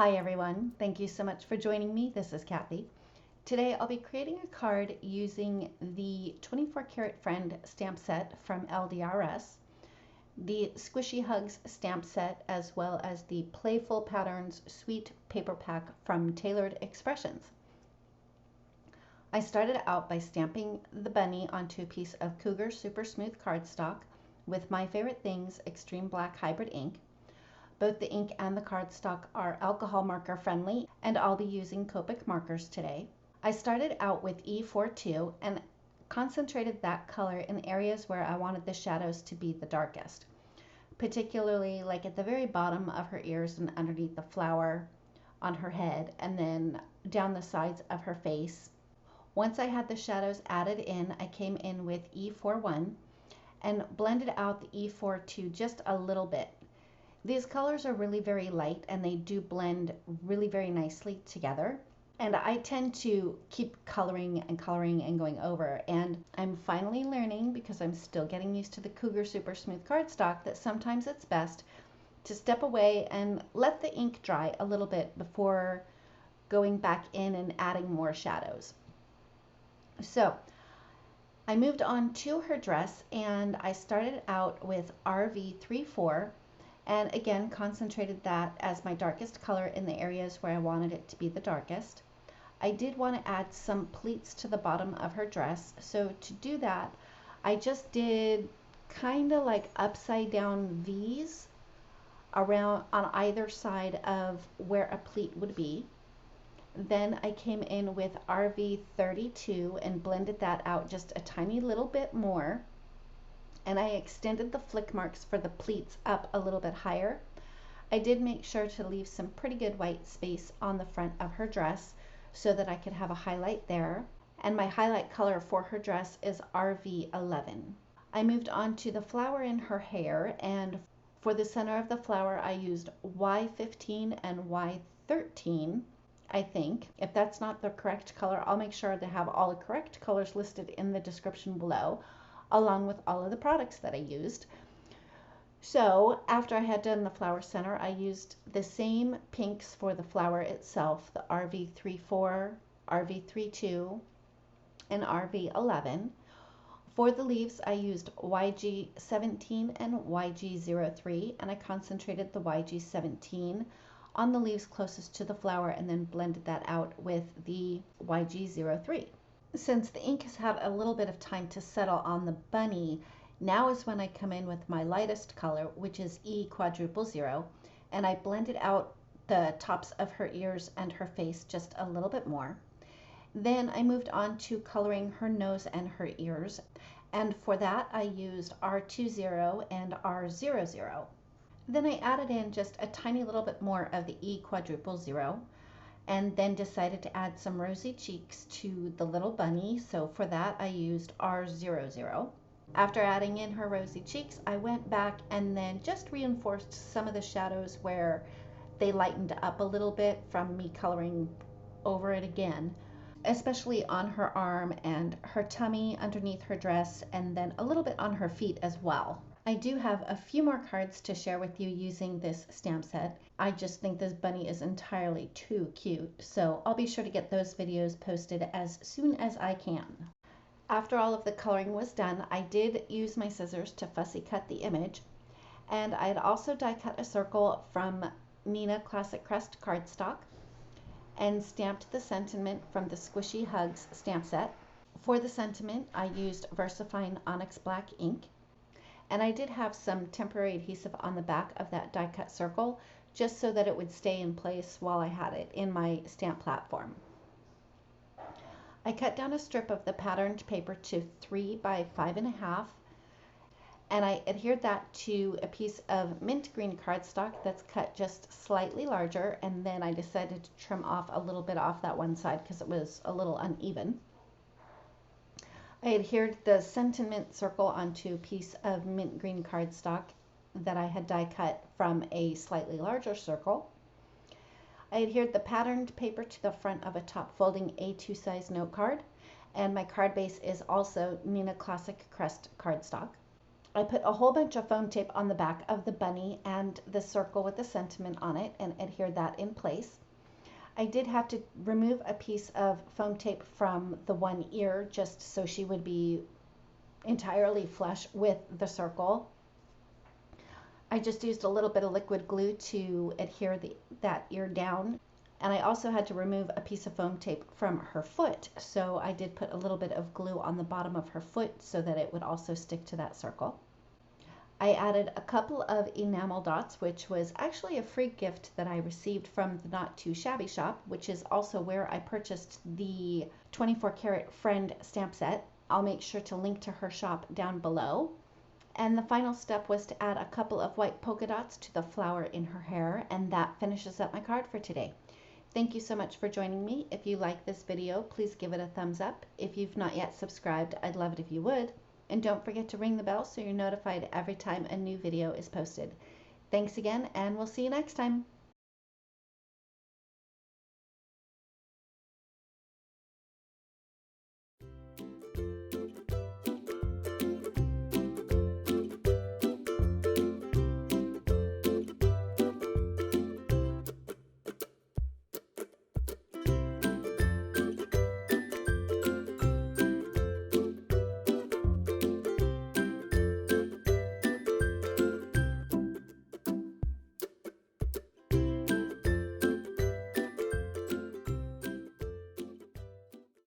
Hi everyone, thank you so much for joining me. This is Kathy. Today I'll be creating a card using the 24 Karat Friend stamp set from LDRS, the Squishy Hugs stamp set, as well as the Playful Patterns Sweet Paper Pack from Tailored Expressions. I started out by stamping the bunny onto a piece of Cougar Super Smooth cardstock with My Favorite Things Extreme Black Hybrid ink. Both the ink and the cardstock are alcohol marker friendly, and I'll be using Copic markers today. I started out with E42 and concentrated that color in areas where I wanted the shadows to be the darkest, particularly like at the very bottom of her ears and underneath the flower on her head, and then down the sides of her face. Once I had the shadows added in, I came in with E41 and blended out the E42 just a little bit. These colors are really very light and they do blend really very nicely together. And I tend to keep coloring and going over. And I'm finally learning, because I'm still getting used to the Cougar Super Smooth cardstock, that sometimes it's best to step away and let the ink dry a little bit before going back in and adding more shadows. So I moved on to her dress and I started out with RV34. And again, concentrated that as my darkest color in the areas where I wanted it to be the darkest. I did want to add some pleats to the bottom of her dress. So to do that, I just did kind of like upside down V's around on either side of where a pleat would be. Then I came in with RV32 and blended that out just a tiny little bit more. And I extended the flick marks for the pleats up a little bit higher. I did make sure to leave some pretty good white space on the front of her dress so that I could have a highlight there. And my highlight color for her dress is RV11. I moved on to the flower in her hair, and for the center of the flower I used Y15 and Y13, I think. If that's not the correct color, I'll make sure to have all the correct colors listed in the description below, along with all of the products that I used. So after I had done the flower center, I used the same pinks for the flower itself, the RV34, RV32, and RV11. For the leaves, I used YG17 and YG03, and I concentrated the YG17 on the leaves closest to the flower and then blended that out with the YG03. Since the ink has had a little bit of time to settle on the bunny, now is when I come in with my lightest color, which is E0, and I blended out the tops of her ears and her face just a little bit more. Then I moved on to coloring her nose and her ears, and for that I used R20 and R00. Then I added in just a tiny little bit more of the E0, and then decided to add some rosy cheeks to the little bunny. So for that I used R00. After adding in her rosy cheeks, I went back and then just reinforced some of the shadows where they lightened up a little bit from me coloring over it again, especially on her arm and her tummy underneath her dress, and then a little bit on her feet as well. I do have a few more cards to share with you using this stamp set. I just think this bunny is entirely too cute, so I'll be sure to get those videos posted as soon as I can. After all of the coloring was done, I did use my scissors to fussy cut the image, and I had also die cut a circle from Neenah Classic Crest cardstock and stamped the sentiment from the Squishy Hugs stamp set. For the sentiment, I used VersaFine Onyx Black ink. And I did have some temporary adhesive on the back of that die cut circle, just so that it would stay in place while I had it in my stamp platform. I cut down a strip of the patterned paper to 3 by 5.5, and I adhered that to a piece of mint green cardstock that's cut just slightly larger, and then I decided to trim off a little bit off that one side because it was a little uneven. I adhered the sentiment circle onto a piece of mint green cardstock that I had die cut from a slightly larger circle. I adhered the patterned paper to the front of a top folding A2 size note card, and my card base is also Neenah Classic Crest cardstock. I put a whole bunch of foam tape on the back of the bunny and the circle with the sentiment on it and adhered that in place. I did have to remove a piece of foam tape from the one ear just so she would be entirely flush with the circle. I just used a little bit of liquid glue to adhere that ear down. And I also had to remove a piece of foam tape from her foot. So I did put a little bit of glue on the bottom of her foot so that it would also stick to that circle. I added a couple of enamel dots, which was actually a free gift that I received from the Not Too Shabby shop, which is also where I purchased the 24 karat friend stamp set. I'll make sure to link to her shop down below. And the final step was to add a couple of white polka dots to the flower in her hair, and that finishes up my card for today. Thank you so much for joining me. If you like this video, please give it a thumbs up. If you've not yet subscribed, I'd love it if you would. And don't forget to ring the bell so you're notified every time a new video is posted. Thanks again, and we'll see you next time.